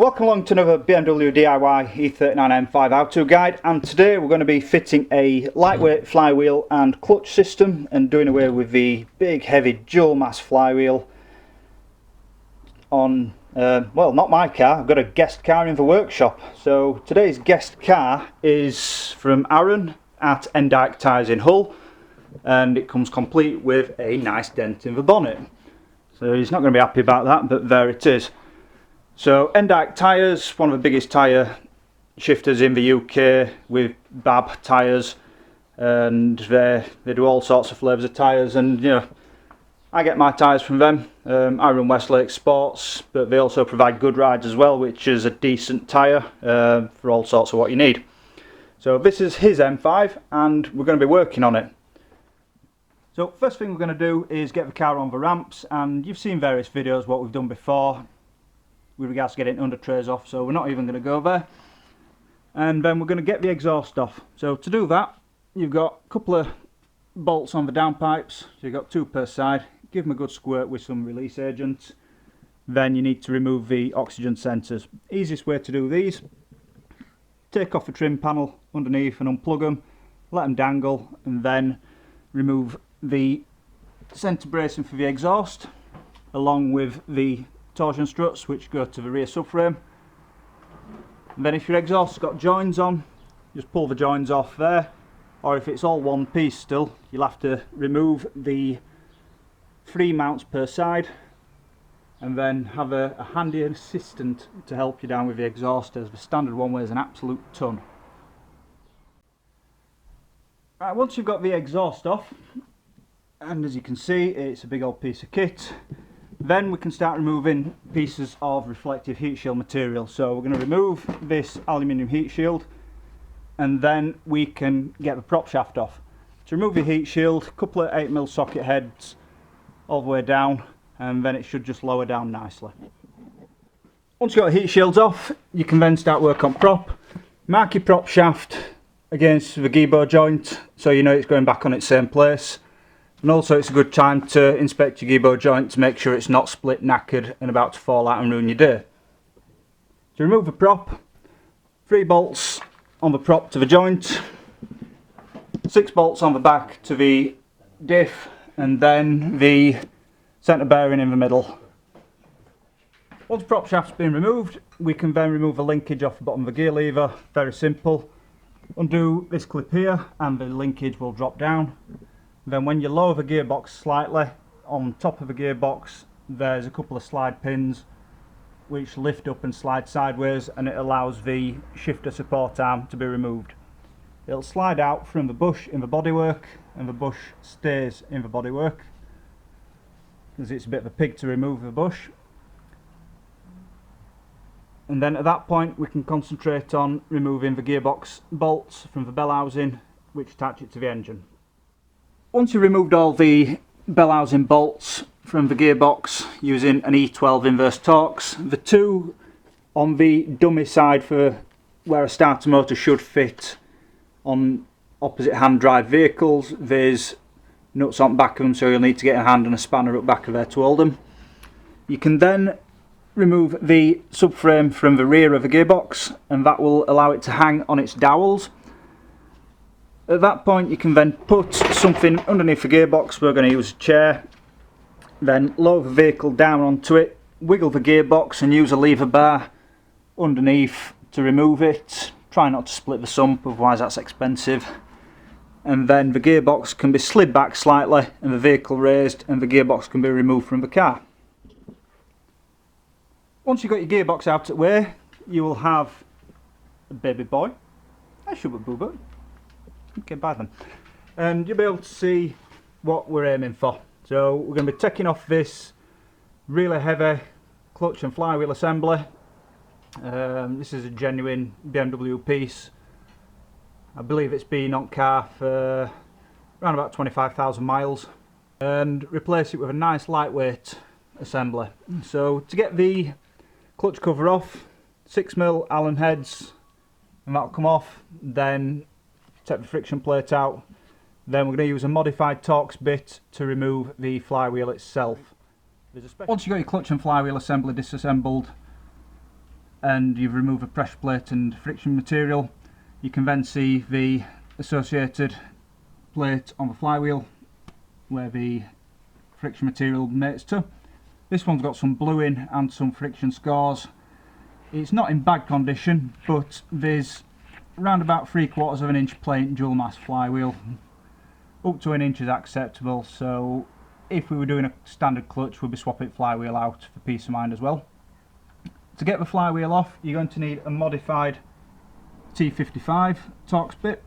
Welcome along to another BMW DIY E39 M5 how-to guide, and today we're going to be fitting a lightweight flywheel and clutch system and doing away with the big heavy dual mass flywheel on, well, not my car. I've got a guest car in the workshop. So today's guest car is from Aaron at Endyke Tyres in Hull, and it comes complete with a nice dent in the bonnet. So he's not going to be happy about that, but there it is. So Endyke Tyres, one of the biggest tyre shifters in the UK with BAB tyres, and they do all sorts of flavours of tyres, and you know, I get my tyres from them. I run Westlake Sports, but they also provide Good Rides as well, which is a decent tyre for all sorts of what you need. So this is his M5 and we're going to be working on it. So first thing we're going to do is get the car on the ramps, and you've seen various videos what we've done before with regards to getting Undertrays off, so we're not even going to go there. And then we're going to get the exhaust off. So to do that, you've got a couple of bolts on the downpipes, so you've got two per side. Give them a good squirt with some release agent. Then you need to remove the oxygen sensors. Easiest way to do these: take off the trim panel underneath and unplug them, let them dangle, and then remove the centre bracing for the exhaust along with the torsion struts which go to the rear subframe. And then if your exhaust's got joins on, just pull the joins off there, or if it's all one piece still, you'll have to remove the 3 mounts per side and then have a handy assistant to help you down with the exhaust, as the standard one weighs an absolute ton. Right, once you've got the exhaust off, and as you can see it's a big old piece of kit, then we can start removing pieces of reflective heat shield material. So we're going to remove this aluminium heat shield, and then we can get the prop shaft off. To remove the heat shield, a couple of 8mm socket heads all the way down, and then it should just lower down nicely. Once you've got the heat shields off, you can then start work on prop. Mark your prop shaft against the gearbox joint so you know it's going back on its same place. And also it's a good time to inspect your gearbox joint to make sure it's not split, knackered and about to fall out and ruin your day. To remove the prop, 3 bolts on the prop to the joint, 6 bolts on the back to the diff, and then the centre bearing in the middle. Once the prop shaft's been removed, we can then remove the linkage off the bottom of the gear lever. Very simple. Undo this clip here and the linkage will drop down. Then when you lower the gearbox slightly, on top of the gearbox there's a couple of slide pins which lift up and slide sideways, and it allows the shifter support arm to be removed. It'll slide out from the bush in the bodywork, and the bush stays in the bodywork because it's a bit of a pig to remove the bush. And then at that point we can concentrate on removing the gearbox bolts from the bell housing which attach it to the engine. Once you've removed all the bell housing bolts from the gearbox using an E12 inverse Torx, the two on the dummy side for where a starter motor should fit on opposite hand drive vehicles, there's nuts on the back of them, so you'll need to get a hand and a spanner up back of there to hold them. You can then remove the subframe from the rear of the gearbox, and that will allow it to hang on its dowels. At that point you can then put something underneath the gearbox. We're going to use a chair, then lower the vehicle down onto it, wiggle the gearbox and use a lever bar underneath to remove it. Try not to split the sump, otherwise that's expensive. And then the gearbox can be slid back slightly and the vehicle raised, and the gearbox can be removed from the car. Once you've got your gearbox out of the way, you will have a baby boy. I should be boo-boo. Okay, bye then. And you'll be able to see what we're aiming for. So we're going to be taking off this really heavy clutch and flywheel assembly. This is a genuine BMW piece. I believe it's been on car for around about 25,000 miles. And replace it with a nice lightweight assembly. So to get the clutch cover off, 6mm Allen heads, and that'll come off. Then take the friction plate out. Then we're going to use a modified Torx bit to remove the flywheel itself. Once you've got your clutch and flywheel assembly disassembled, and you've removed the pressure plate and friction material, you can then see the associated plate on the flywheel where the friction material mates to. This one's got some bluing and some friction scars. It's not in bad condition, but there's around about 3/4 of an inch plate dual mass flywheel. Up to an inch is acceptable, so if we were doing a standard clutch we'd be swapping flywheel out for peace of mind as well. To get the flywheel off, you're going to need a modified T55 Torx bit,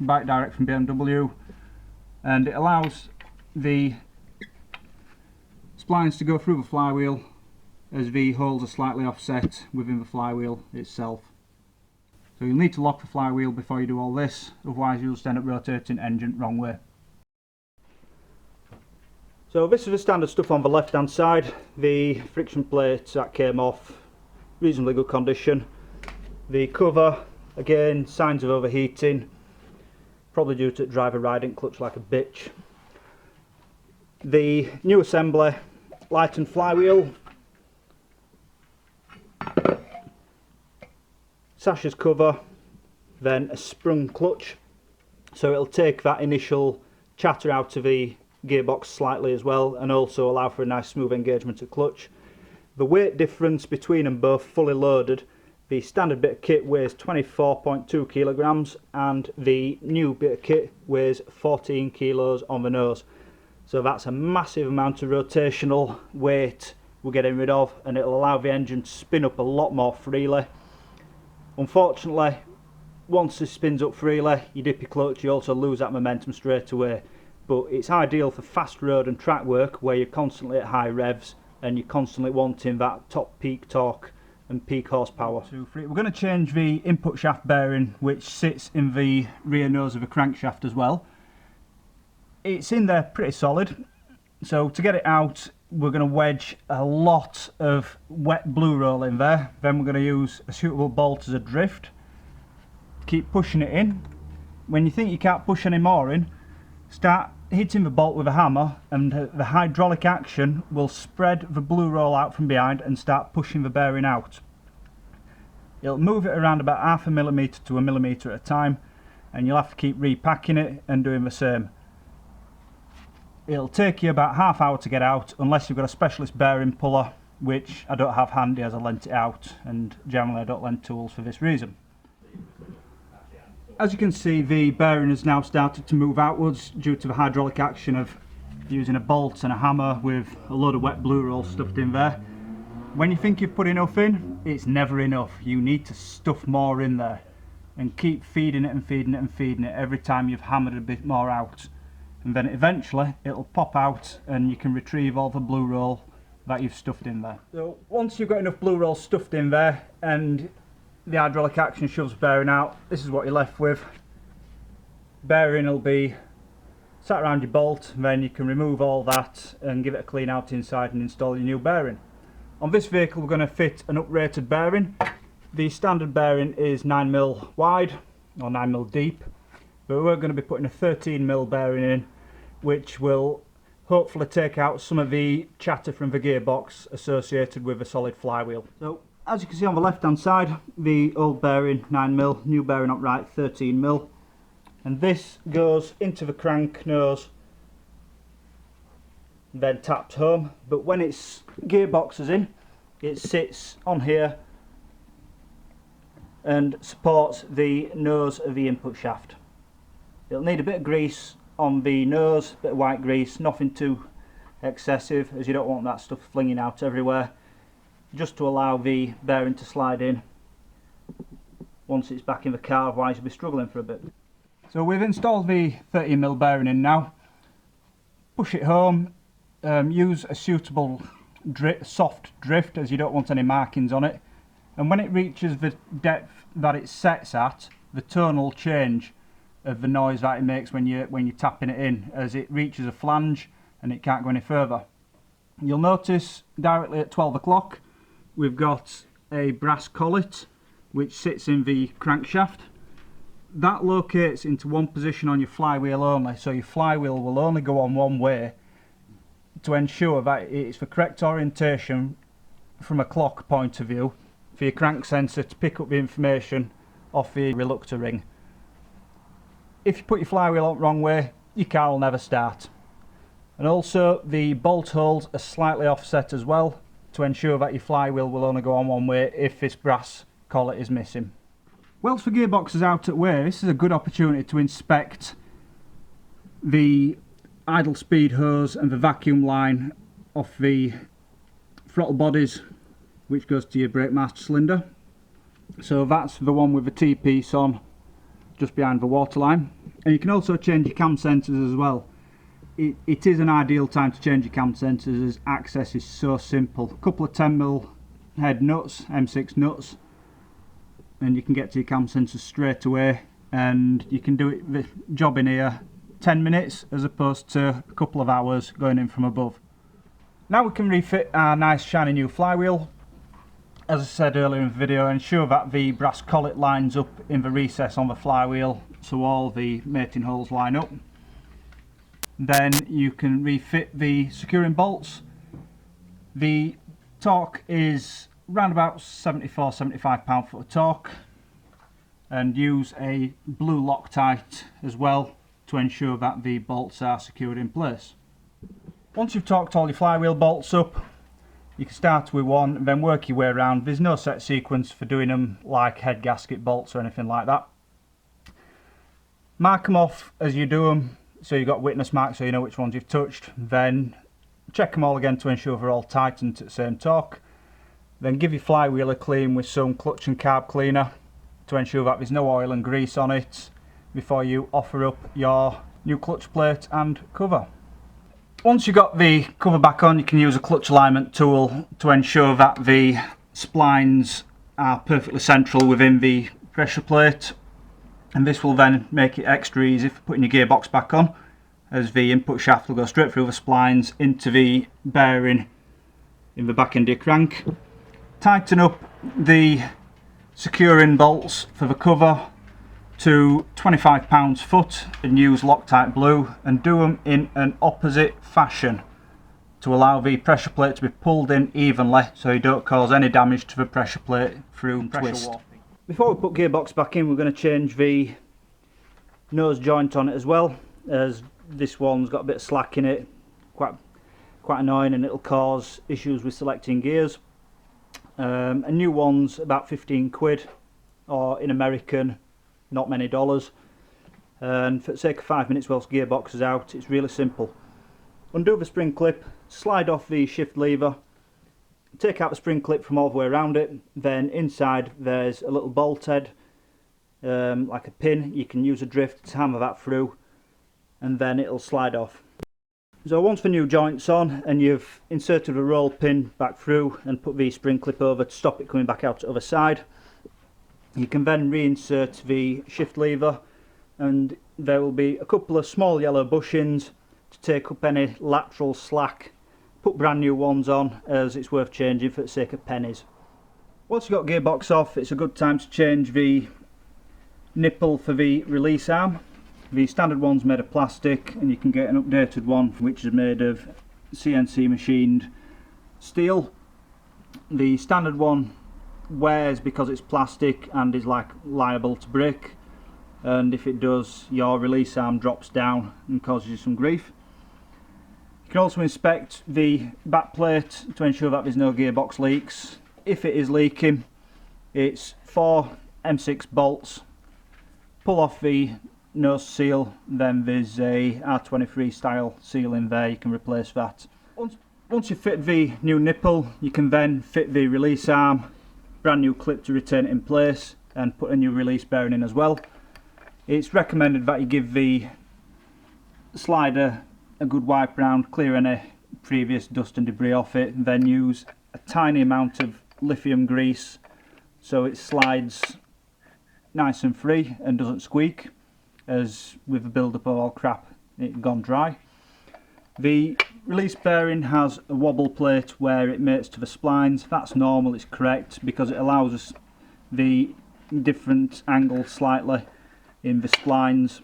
buy it direct from BMW, and it allows the splines to go through the flywheel as the holes are slightly offset within the flywheel itself. So you'll need to lock the flywheel before you do all this, otherwise you'll just end up rotating engine wrong way. So this is the standard stuff on the left hand side. The friction plate that came off, reasonably good condition. The cover, again, signs of overheating, probably due to the driver riding clutch like a bitch. The new assembly, Lightened flywheel, sashes cover, then a sprung clutch, so it'll take that initial chatter out of the gearbox slightly as well, and also allow for a nice smooth engagement of clutch. The weight difference between them both fully loaded, the standard bit of kit weighs 24.2 kilograms and the new bit of kit weighs 14 kilos on the nose. So that's a massive amount of rotational weight we're getting rid of, and it'll allow the engine to spin up a lot more freely. Unfortunately, once it spins up freely, you dip your clutch, you also lose that momentum straight away. But it's ideal for fast road and track work where you're constantly at high revs and you're constantly wanting that top peak torque and peak horsepower. We're going to change the input shaft bearing, which sits in the rear nose of the crankshaft as well. It's in there pretty solid, so to get it out we're going to wedge a lot of wet blue roll in there. Then we're going to use a suitable bolt as a drift. Keep pushing it in. When you think you can't push any more in, start hitting the bolt with a hammer, and the hydraulic action will spread the blue roll out from behind and start pushing the bearing out. It'll move it around about 1/2 millimetre to 1 millimetre at a time, and you'll have to keep repacking it and doing the same. It'll take you about ½ hour to get out, unless you've got a specialist bearing puller, which I don't have handy as I lent it out, and generally I don't lend tools for this reason. As you can see, the bearing has now started to move outwards due to the hydraulic action of using a bolt and a hammer with a load of wet blue roll stuffed in there. When you think you've put enough in, it's never enough. You need to stuff more in there and keep feeding it and feeding it and feeding it every time you've hammered a bit more out. And then eventually it'll pop out and you can retrieve all the blue roll that you've stuffed in there. So once you've got enough blue roll stuffed in there and the hydraulic action shoves the bearing out, this is what you're left with. Bearing will be sat around your bolt, and then you can remove all that and give it a clean out inside and install your new bearing. On this vehicle we're going to fit an uprated bearing. The standard bearing is 9mm wide or 9mm deep, but we're going to be putting a 13mm bearing in, which will hopefully take out some of the chatter from the gearbox associated with a solid flywheel. So as you can see on the left hand side, the old bearing 9mm, new bearing upright 13mm, and this goes into the crank nose, then taps home. But when it's gearbox is in, it sits on here and supports the nose of the input shaft. It'll need a bit of grease on the nose, a bit of white grease, nothing too excessive, as you don't want that stuff flinging out everywhere, just to allow the bearing to slide in once it's back in the car, otherwise you'll be struggling for a bit. So we've installed the 13mm bearing in now. Push it home, use a suitable soft drift, as you don't want any markings on it, and when it reaches the depth that it sets at, the tone will change of the noise that it makes when you're tapping it in, as it reaches a flange and it can't go any further. You'll notice directly at 12 o'clock we've got a brass collet which sits in the crankshaft. That locates into one position on your flywheel only, so your flywheel will only go on one way to ensure that it's the correct orientation from a clock point of view for your crank sensor to pick up the information off the reluctor ring. If you put your flywheel on the wrong way, your car will never start. And also the bolt holes are slightly offset as well to ensure that your flywheel will only go on one way if this brass collet is missing. Whilst the gearbox is out at wear, this is a good opportunity to inspect the idle speed hose and the vacuum line off the throttle bodies, which goes to your brake master cylinder. So that's the one with the T-piece on just behind the waterline. And you can also change your cam sensors as well. It is an ideal time to change your cam sensors as access is so simple. A couple of 10mm head nuts, M6 nuts, and you can get to your cam sensors straight away, and you can do it the job in here 10 minutes as opposed to a couple of hours going in from above. Now we can refit our nice shiny new flywheel. As I said earlier in the video, ensure that the brass collet lines up in the recess on the flywheel so all the mating holes line up. Then you can refit the securing bolts. The torque is around about 74-75 pound-foot of torque, and use a blue Loctite as well to ensure that the bolts are secured in place. Once you've torqued all your flywheel bolts up, you can start with one and then work your way around. There's no set sequence for doing them like head gasket bolts or anything like that. Mark them off as you do them, so you've got witness marks so you know which ones you've touched. Then check them all again to ensure they're all tightened to the same torque. Then give your flywheel a clean with some clutch and carb cleaner to ensure that there's no oil and grease on it before you offer up your new clutch plate and cover. Once you've got the cover back on, you can use a clutch alignment tool to ensure that the splines are perfectly central within the pressure plate, and this will then make it extra easy for putting your gearbox back on, as the input shaft will go straight through the splines into the bearing in the back end of your crank. Tighten up the securing bolts for the cover to 25 pounds-foot and use Loctite blue, and do them in an opposite fashion to allow the pressure plate to be pulled in evenly so you don't cause any damage to the pressure plate through twist. Before we put gearbox back in, we're going to change the nose joint on it as well, as this one's got a bit of slack in it, quite annoying, and it'll cause issues with selecting gears. A new one's about 15 quid, or in American, not many dollars, and for the sake of 5 minutes whilst gearbox is out, it's really simple. Undo the spring clip, slide off the shift lever, take out the spring clip from all the way around it, then inside there's a little bolt head, like a pin. You can use a drift to hammer that through, and then it'll slide off. So once the new joint's on and you've inserted a roll pin back through and put the spring clip over to stop it coming back out to the other side, you can then reinsert the shift lever, and there will be a couple of small yellow bushings to take up any lateral slack. Put brand new ones on, as it's worth changing for the sake of pennies. Once you've got gearbox off, it's a good time to change the nipple for the release arm. The standard one's made of plastic, and you can get an updated one which is made of CNC machined steel. The standard one wears because it's plastic and is liable to break, and if it does, your release arm drops down and causes you some grief. You can also inspect the back plate to ensure that there's no gearbox leaks. If it is leaking, it's 4 M6 bolts. Pull off the nose seal, then there's a R23 style seal in there, you can replace that. Once you fit the new nipple, you can then fit the release arm, brand new clip to retain it in place, and put a new release bearing in as well. It's recommended that you give the slider a good wipe round, clear any previous dust and debris off it, and then use a tiny amount of lithium grease so it slides nice and free and doesn't squeak, as with the build up of all crap it's gone dry. The release bearing has a wobble plate where it mates to the splines. That's normal, it's correct, because it allows us the different angles slightly in the splines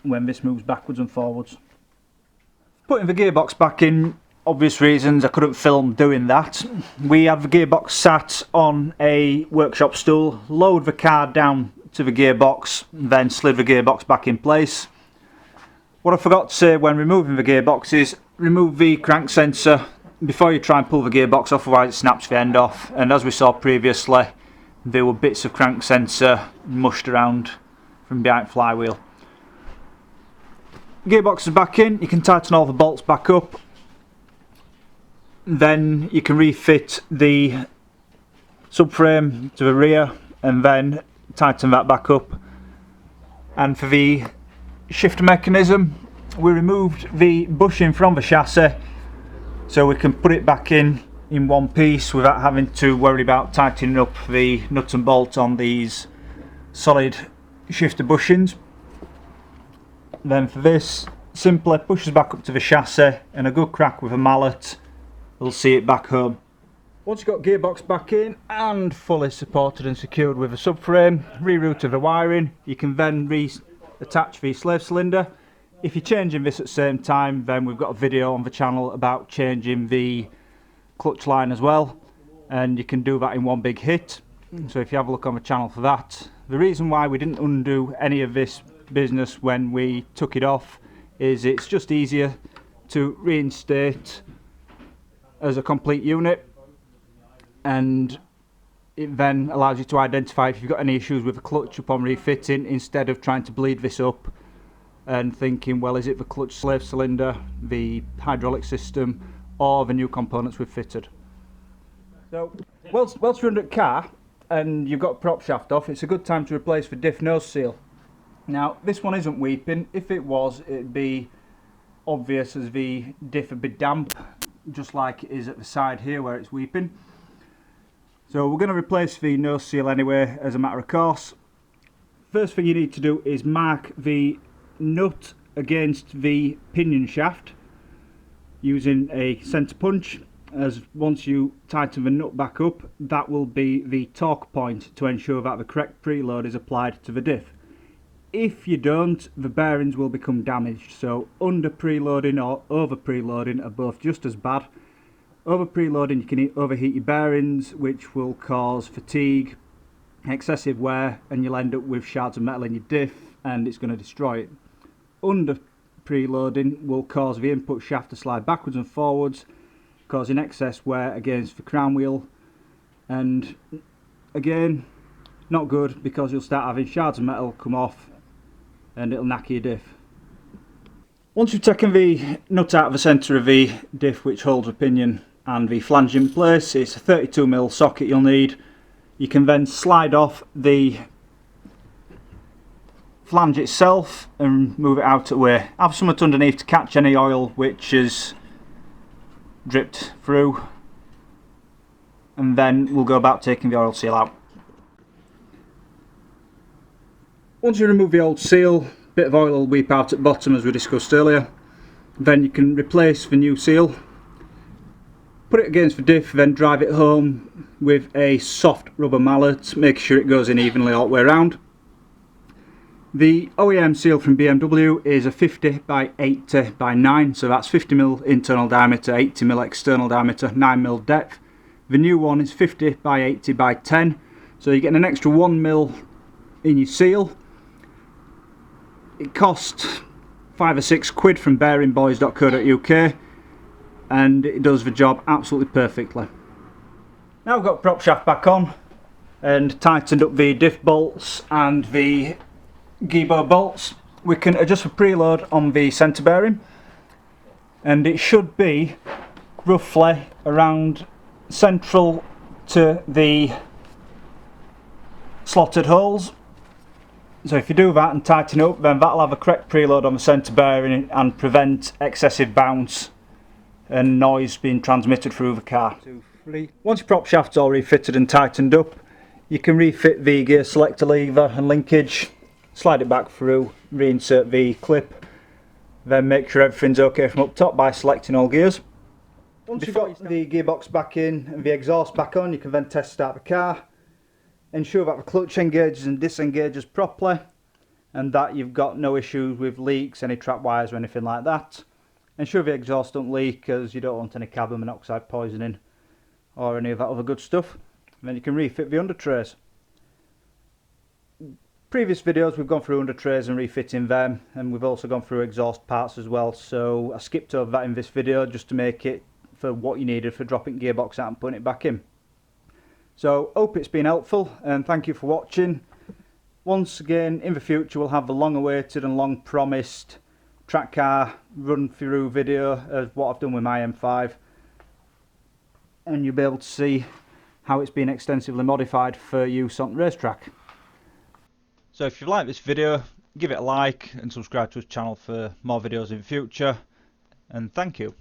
when this moves backwards and forwards. Putting the gearbox back in, obvious reasons I couldn't film doing that. We had the gearbox sat on a workshop stool, lowered the car down to the gearbox, then slid the gearbox back in place. What I forgot to say when removing the gearbox is remove the crank sensor before you try and pull the gearbox off, otherwise it snaps the end off. And as we saw previously, there were bits of crank sensor mushed around from behind flywheel. Gearbox is back in, you can tighten all the bolts back up. Then you can refit the subframe to the rear and then tighten that back up. And for the shifter mechanism, we removed the bushing from the chassis so we can put it back in one piece without having to worry about tightening up the nuts and bolts on these solid shifter bushings. Then for this, simply pushes back up to the chassis and a good crack with a mallet will see it back home. Once you've got gearbox back in and fully supported and secured with a subframe, rerouted the wiring, you can then reattach the slave cylinder. If you're changing this at the same time, then we've got a video on the channel about changing the clutch line as well, and you can do that in one big hit. So if you have a look on the channel for that. The reason why we didn't undo any of this business when we took it off is it's just easier to reinstate as a complete unit, and it then allows you to identify if you've got any issues with the clutch upon refitting, instead of trying to bleed this up and thinking, well, is it the clutch slave cylinder, the hydraulic system, or the new components we've fitted. So whilst you're under the car and you've got a prop shaft off, it's a good time to replace the diff nose seal. Now this one isn't weeping. If it was, it'd be obvious as the diff would be damp, just like it is at the side here where it's weeping. So we're going to replace the nose seal anyway as a matter of course. First thing you need to do is mark the nut against the pinion shaft using a centre punch, as once you tighten the nut back up, that will be the torque point to ensure that the correct preload is applied to the diff. If you don't, the bearings will become damaged, so under preloading or over preloading are both just as bad. Over preloading you can overheat your bearings, which will cause fatigue, excessive wear, and you'll end up with shards of metal in your diff and it's going to destroy it. Under preloading will cause the input shaft to slide backwards and forwards, causing excess wear against the crown wheel, and again, not good because you'll start having shards of metal come off and it'll knack your diff. Once you've taken the nut out of the centre of the diff, which holds the pinion and the flange in place, it's a 32mm socket you'll need. You can then slide off the flange itself and move it out of the way. Have something underneath to catch any oil which is dripped through, and then we'll go about taking the oil seal out. Once you remove the old seal, a bit of oil will weep out at the bottom as we discussed earlier. Then you can replace the new seal, put it against the diff, then drive it home with a soft rubber mallet, make sure it goes in evenly all the way around. The OEM seal from BMW is a 50 by 80 by 9, so that's 50mm internal diameter, 80mm external diameter, 9mm depth. The new one is 50 by 80 by 10, so you're getting an extra 1mm in your seal. It costs 5 or 6 quid from bearingboys.co.uk, and it does the job absolutely perfectly. Now I've got prop shaft back on and tightened up the diff bolts and the gearbox bolts, we can adjust the preload on the centre bearing, and it should be roughly around central to the slotted holes. So if you do that and tighten up, then that'll have a correct preload on the centre bearing and prevent excessive bounce and noise being transmitted through the car. 2, 3. Once your prop shaft's all refitted and tightened up, you can refit the gear selector lever and linkage, slide it back through, reinsert the clip, then make sure everything's okay from up top by selecting all gears. Once you've got the gearbox back in and the exhaust back on, you can then test start the car. Ensure that the clutch engages and disengages properly, and that you've got no issues with leaks, any trap wires or anything like that. Ensure the exhaust don't leak, because you don't want any carbon monoxide poisoning or any of that other good stuff. And then you can refit the undertrays. Previous videos we've gone through undertrays and refitting them, and we've also gone through exhaust parts as well, so I skipped over that in this video just to make it for what you needed for dropping gearbox out and putting it back in. So hope it's been helpful, and thank you for watching. Once again, in the future we'll have the long awaited and long promised track car run through video of what I've done with my M5, and you'll be able to see how it's been extensively modified for use on the racetrack. So if you like this video, give it a like and subscribe to this channel for more videos in the future, and thank you.